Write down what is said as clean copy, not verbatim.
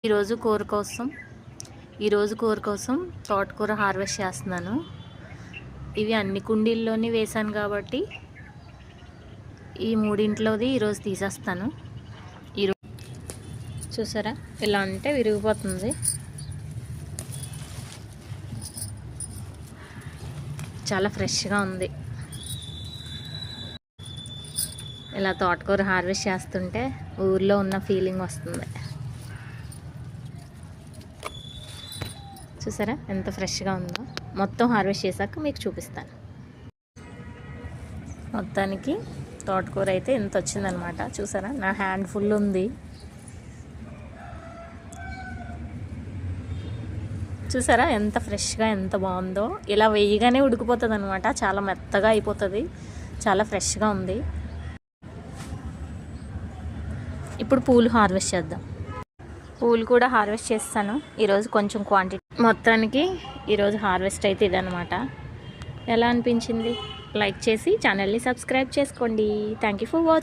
ఈరోజు కూర కోసం తోటకూర హార్వెస్ట్ చేస్తున్నాను. ఇవి అన్ని కుండీల్లోని వేసాను కాబట్టి ఈ మూడింట్లోది ఈరోజు తీసేస్తాను. ఈరోజు చూసారా ఇలా అంటే విరిగిపోతుంది. చాలా ఫ్రెష్గా ఉంది. ఇలా తోటకూర హార్వెస్ట్ చేస్తుంటే ఊర్లో ఉన్న ఫీలింగ్ వస్తుంది. చూసారా ఎంత ఫ్రెష్గా ఉందో. మొత్తం హార్వెస్ట్ చేశాక మీకు చూపిస్తాను. మొత్తానికి తోటకూర అయితే ఎంత వచ్చిందనమాట. చూసారా నా హ్యాండ్ ఫుల్ ఉంది. చూసారా ఎంత ఫ్రెష్గా ఎంత బాగుందో. ఇలా వేయగానే ఉడికిపోతుంది అనమాట. చాలా మెత్తగా అయిపోతుంది. చాలా ఫ్రెష్గా ఉంది. ఇప్పుడు పూలు హార్వెస్ట్ చేద్దాం. పూలు కూడా హార్వెస్ట్ చేస్తాను ఈరోజు కొంచెం క్వాంటిటీ. మొత్తానికి ఈరోజు హార్వెస్ట్ అయితే ఇదనమాట. ఎలా అనిపించింది? లైక్ చేసి ఛానల్ని సబ్స్క్రైబ్ చేసుకోండి. Thank you for watching.